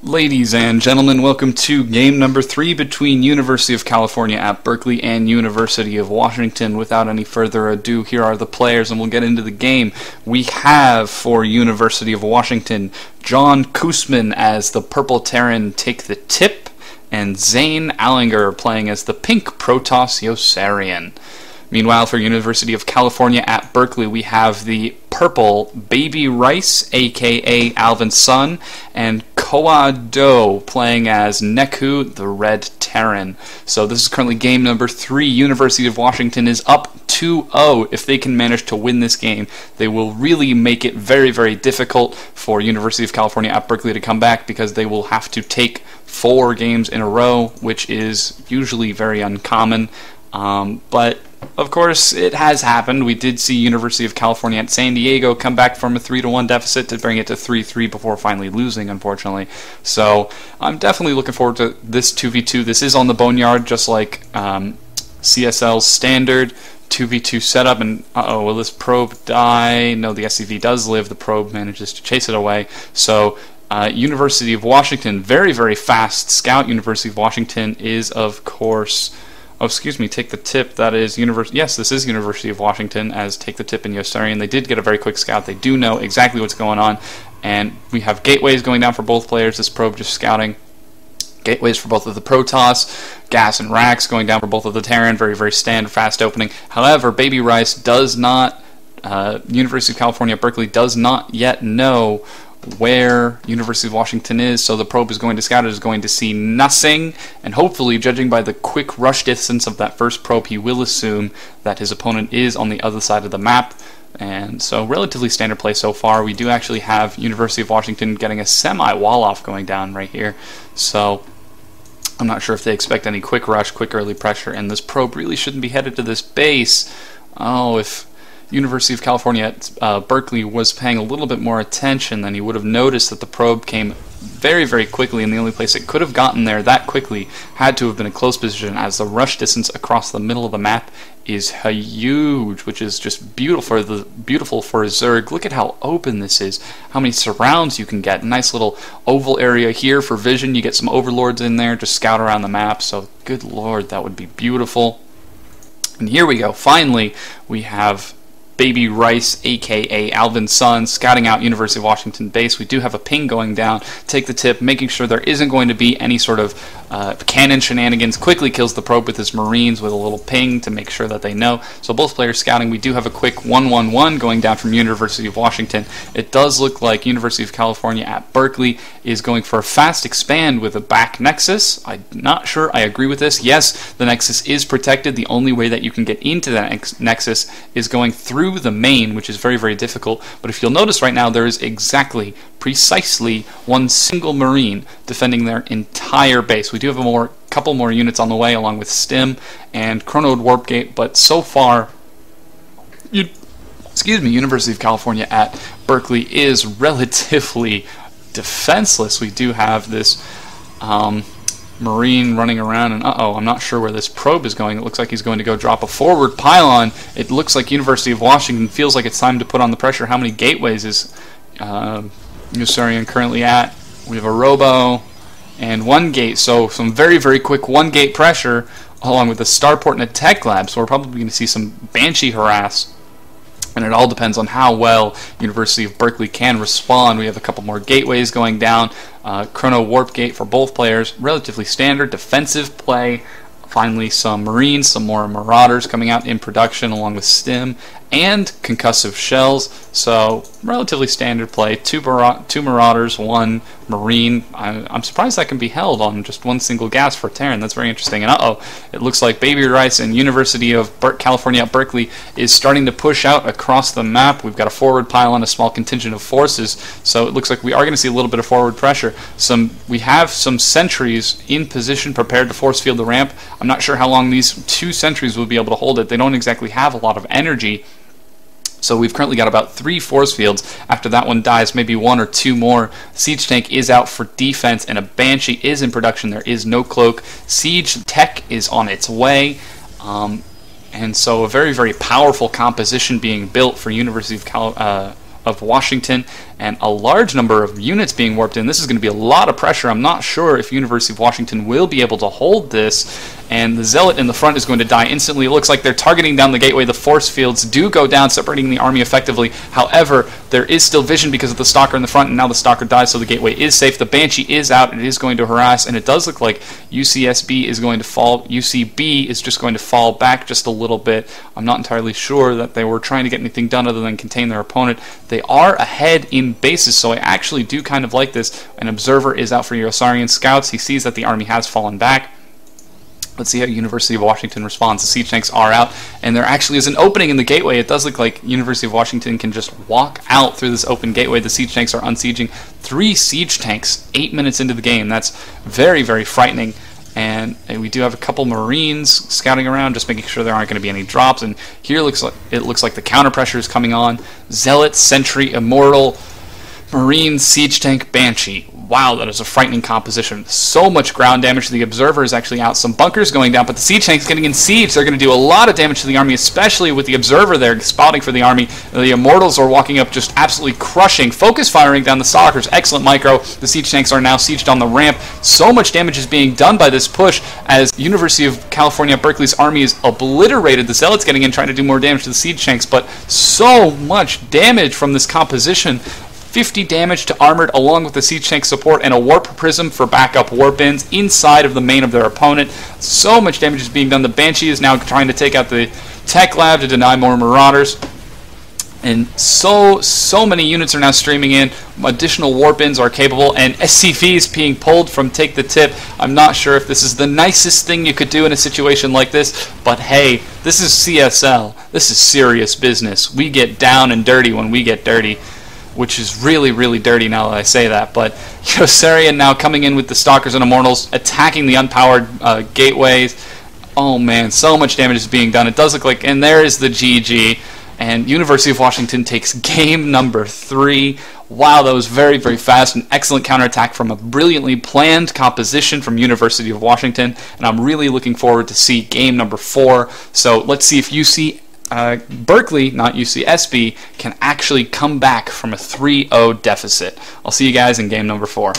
Ladies and gentlemen, welcome to game number 3 between University of California at Berkeley and University of Washington. Without any further ado, here are the players and we'll get into the game. We have, for University of Washington, John Koosman as the Purple Terran TakeTheTip, and Zane Allinger playing as the Pink Protoss Yossarian. Meanwhile, for University of California at Berkeley, we have the purple BabyRice, aka Alvin Sun, and Koa Do playing as Neku, the Red Terran. So this is currently game number 3. University of Washington is up 2-0. If they can manage to win this game, they will really make it very, very difficult for University of California at Berkeley to come back, because they will have to take 4 games in a row, which is usually very uncommon. But of course, it has happened. We did see University of California at San Diego come back from a 3-1 deficit to bring it to 3-3 before finally losing, unfortunately. So I'm definitely looking forward to this 2v2. This is on the Boneyard, just like CSL's standard 2v2 setup. And will this probe die? No, the SCV does live. The probe manages to chase it away. So University of Washington, very, very fast scout. University of Washington is, of course... Oh, excuse me, TakeTheTip, that is yes, this is University of Washington as TakeTheTip and Yossarian. They did get a very quick scout. They do know exactly what's going on. And we have gateways going down for both players. This probe just scouting. Gateways for both of the Protoss. Gas and racks going down for both of the Terran. Very, very standard, fast opening. However, BabyRice does not, University of California, Berkeley does not yet know where University of Washington is, so the probe is going to scout. It is going to see nothing, and hopefully, judging by the quick rush distance of that first probe, he will assume that his opponent is on the other side of the map. And so relatively standard play so far. We do actually have University of Washington getting a semi-wall-off going down right here, so I'm not sure if they expect any quick rush, quick early pressure, and this probe really shouldn't be headed to this base. Oh, if University of California at Berkeley was paying a little bit more attention, then he would have noticed that the probe came very, very quickly, and the only place it could have gotten there that quickly had to have been a close position, as the rush distance across the middle of the map is huge, which is just beautiful for a Zerg. Look at how open this is, how many surrounds you can get. Nice little oval area here for vision. You get some overlords in there to scout around the map, so good lord, that would be beautiful. And here we go. Finally, we have BabyRice, aka Alvin Sun, scouting out University of Washington base. We do have a ping going down. TakeTheTip, making sure there isn't going to be any sort of cannon shenanigans. Quickly kills the probe with his Marines with a little ping to make sure that they know. So both players scouting. We do have a quick 1-1-1 going down from University of Washington. It does look like University of California at Berkeley is going for a fast expand with a back nexus. I'm not sure I agree with this. Yes, the nexus is protected. The only way that you can get into that nexus is going through the main, which is very, very difficult. But if you'll notice right now, there is precisely one single Marine defending their entire base. We do have a couple more units on the way, along with Stim and Chrono Warp Gate, but so far, University of California at Berkeley is relatively defenseless. We do have this Marine running around, and I'm not sure where this probe is going. It looks like he's going to go drop a forward pylon. It looks like University of Washington feels like it's time to put on the pressure. How many gateways is Yossarian currently at? We have a robo and 1 gate, so some very, very quick 1 gate pressure along with a starport and a tech lab, so we're probably going to see some Banshee harass. And it all depends on how well University of Berkeley can respond. We have a couple more gateways going down. Chrono Warp Gate for both players. Relatively standard defensive play. Finally, some Marines, some more Marauders coming out in production along with Stim and concussive shells. So, relatively standard play. 2 Marauders, 1 Marine. I'm surprised that can be held on just 1 single gas for Terran. That's very interesting. And it looks like BabyRice and University of California at Berkeley is starting to push out across the map. We've got a forward pylon, a small contingent of forces. So it looks like we are going to see a little bit of forward pressure. We have some sentries in position, prepared to force field the ramp. I'm not sure how long these 2 sentries will be able to hold it. They don't exactly have a lot of energy. So we've currently got about 3 force fields. After that one dies, maybe 1 or 2 more. Siege tank is out for defense, and a Banshee is in production. There is no cloak. Siege tech is on its way. And so a very, very powerful composition being built for University of of Washington, and a large number of units being warped in. This is going to be a lot of pressure. I'm not sure if University of Washington will be able to hold this, and the Zealot in the front is going to die instantly. It looks like they're targeting down the gateway. The force fields do go down, separating the army effectively. However, there is still vision because of the Stalker in the front, and now the Stalker dies, so the gateway is safe. The Banshee is out. It is going to harass, and it does look like UCSB is going to fall. UCB is just going to fall back just a little bit. I'm not entirely sure that they were trying to get anything done other than contain their opponent. They are ahead in bases, so I actually do kind of like this. An observer is out for Yossarian scouts. He sees that the army has fallen back. Let's see how University of Washington responds. The siege tanks are out, and there actually is an opening in the gateway. It does look like University of Washington can just walk out through this open gateway. The siege tanks are unsieging. 3 siege tanks 8 minutes into the game. That's very, very frightening. And we do have a couple Marines scouting around, just making sure there aren't going to be any drops. And here it looks like the counter pressure is coming on. Zealot, Sentry, Immortal, Marine, Siege Tank, Banshee. Wow, that is a frightening composition. So much ground damage. The Observer is actually out. Some bunkers going down, but the Siege Tank's getting in siege. They're going to do a lot of damage to the army, especially with the Observer there spouting for the army. The Immortals are walking up, just absolutely crushing. Focus firing down the Stalkers. Excellent micro. The Siege Tanks are now sieged on the ramp. So much damage is being done by this push as University of California Berkeley's army is obliterated. The Zealots getting in, trying to do more damage to the Siege Tanks, but so much damage from this composition. 50 damage to armored along with the siege tank support and a warp prism for backup warp ins inside of the main of their opponent. So much damage is being done. The Banshee is now trying to take out the tech lab to deny more marauders. And so many units are now streaming in. Additional warp ins are capable, and SCV is being pulled from Take the Tip. I'm not sure if this is the nicest thing you could do in a situation like this, but hey, this is CSL. This is serious business. We get down and dirty when we get dirty, which is really, really dirty now that I say that. But Yossarian now coming in with the Stalkers and Immortals, attacking the unpowered gateways. Oh man, so much damage is being done. It does look like, and there is the GG. And University of Washington takes game number 3. Wow, that was very, very fast. An excellent counterattack from a brilliantly planned composition from University of Washington. And I'm really looking forward to see game number 4. So let's see if Berkely, not UCSB, can actually come back from a 3-0 deficit. I'll see you guys in game number 4.